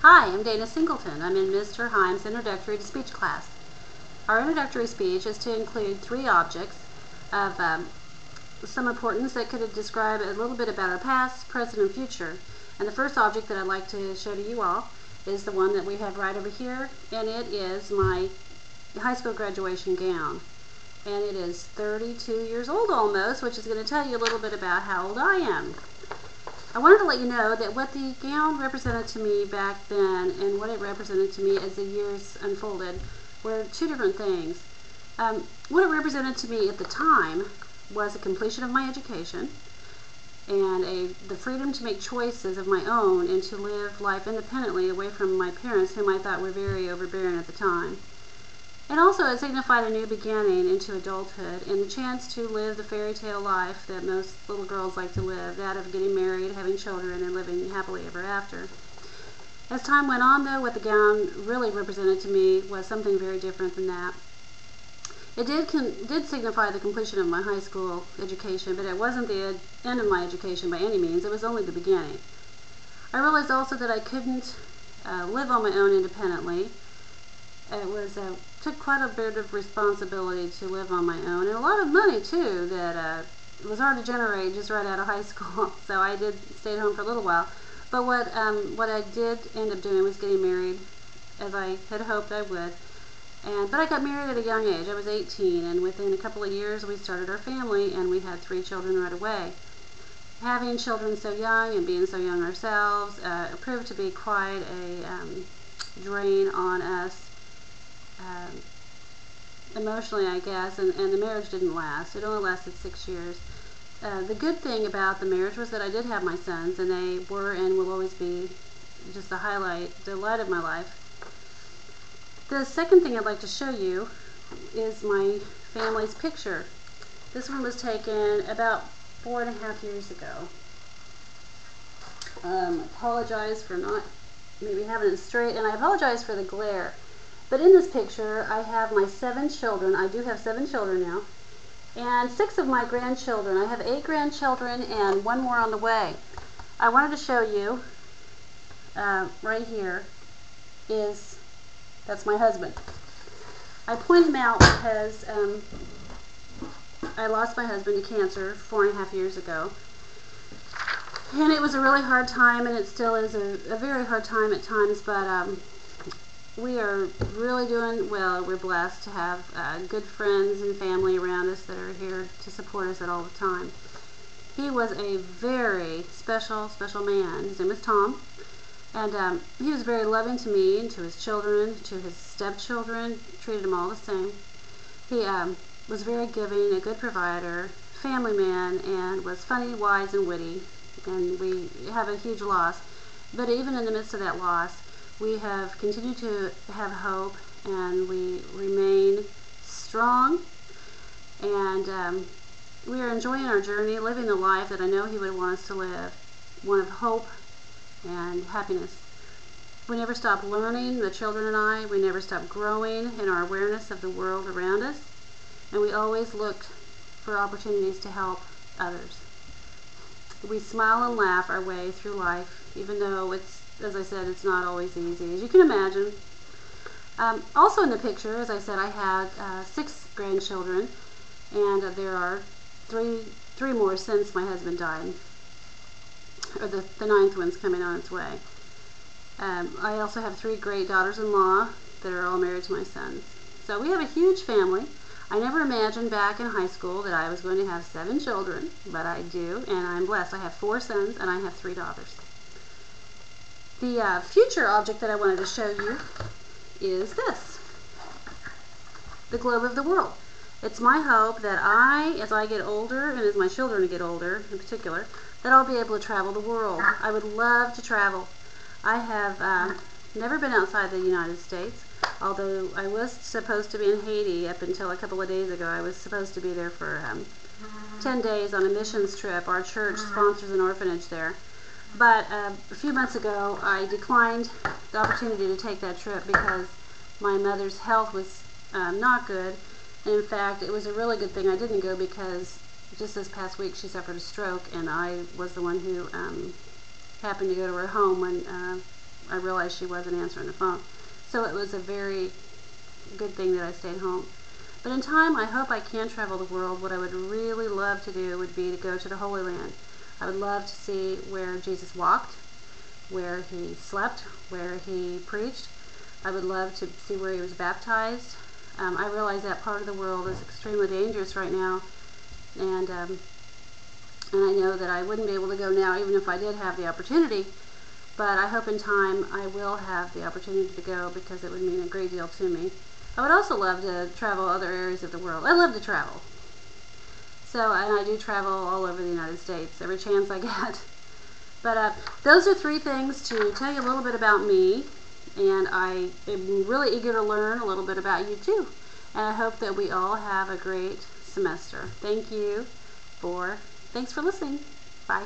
Hi, I'm Dana Singleton. I'm in Mr. Hime's Introductory to Speech class. Our introductory speech is to include three objects of some importance that could describe a little bit about our past, present, and future. And the first object that I'd like to show to you all is the one that we have right over here, and it is my high school graduation gown. And it is 32 years old almost, which is going to tell you a little bit about how old I am. I wanted to let you know that what the gown represented to me back then and what it represented to me as the years unfolded were two different things. What it represented to me at the time was a completion of my education and the freedom to make choices of my own and to live life independently away from my parents, whom I thought were very overbearing at the time. And also it signified a new beginning into adulthood and the chance to live the fairy tale life that most little girls like to live, that of getting married, having children, and living happily ever after. As time went on, though, what the gown really represented to me was something very different than that. It did signify the completion of my high school education, but it wasn't the end of my education by any means. It was only the beginning. I realized also that I couldn't live on my own independently. It took quite a bit of responsibility to live on my own, and a lot of money too that it was hard to generate just right out of high school. So I did stay at home for a little while. But what I did end up doing was getting married, as I had hoped I would. But I got married at a young age. I was 18, and within a couple of years we started our family, and we had 3 children right away. Having children so young and being so young ourselves proved to be quite a drain on us. Emotionally, I guess, and the marriage didn't last. It only lasted 6 years. The good thing about the marriage was that I did have my sons, and they were and will always be just the light of my life. The second thing I'd like to show you is my family's picture. This one was taken about 4.5 years ago. I apologize for not maybe having it straight, and I apologize for the glare. But in this picture, I have my 7 children. I do have 7 children now. And 6 of my grandchildren. I have 8 grandchildren and 1 more on the way. I wanted to show you, right here, that's my husband. I point him out because I lost my husband to cancer 4.5 years ago. And it was a really hard time, and it still is a very hard time at times, but we are really doing well. We're blessed to have good friends and family around us that are here to support us at all the time. He was a very special man. His name is Tom. And he was very loving to me and to his children, to his stepchildren, treated them all the same. He was very giving, a good provider, family man, and was funny, wise, and witty. And we have a huge loss. But even in the midst of that loss, we have continued to have hope, and we remain strong, and we are enjoying our journey, living the life that I know he would want us to live, one of hope and happiness. We never stop learning, the children and I. We never stop growing in our awareness of the world around us, and we always look for opportunities to help others. We smile and laugh our way through life, even though it's, as I said, it's not always easy, as you can imagine. Also in the picture, as I said, I had 6 grandchildren, and there are three more since my husband died, or the 9th one's coming on its way. I also have 3 great daughters-in-law that are all married to my sons. So we have a huge family. I never imagined back in high school that I was going to have 7 children, but I do, and I'm blessed. I have 4 sons, and I have 3 daughters. The future object that I wanted to show you is this, the globe of the world. It's my hope that as I get older, and as my children get older in particular, that I'll be able to travel the world. I would love to travel. I have never been outside the United States, although I was supposed to be in Haiti up until a couple of days ago. I was supposed to be there for 10 days on a missions trip. Our church sponsors an orphanage there. But a few months ago, I declined the opportunity to take that trip because my mother's health was not good. And in fact, it was a really good thing I didn't go because just this past week she suffered a stroke, and I was the one who happened to go to her home when I realized she wasn't answering the phone. So it was a very good thing that I stayed home. But in time, I hope I can travel the world. What I would really love to do would be to go to the Holy Land. I would love to see where Jesus walked, where he slept, where he preached. I would love to see where he was baptized. I realize that part of the world is extremely dangerous right now, and I know that I wouldn't be able to go now even if I did have the opportunity, but I hope in time I will have the opportunity to go because it would mean a great deal to me. I would also love to travel other areas of the world. I love to travel. So, and I do travel all over the United States every chance I get. But those are 3 things to tell you a little bit about me, and I am really eager to learn a little bit about you too. And I hope that we all have a great semester. Thanks for listening. Bye.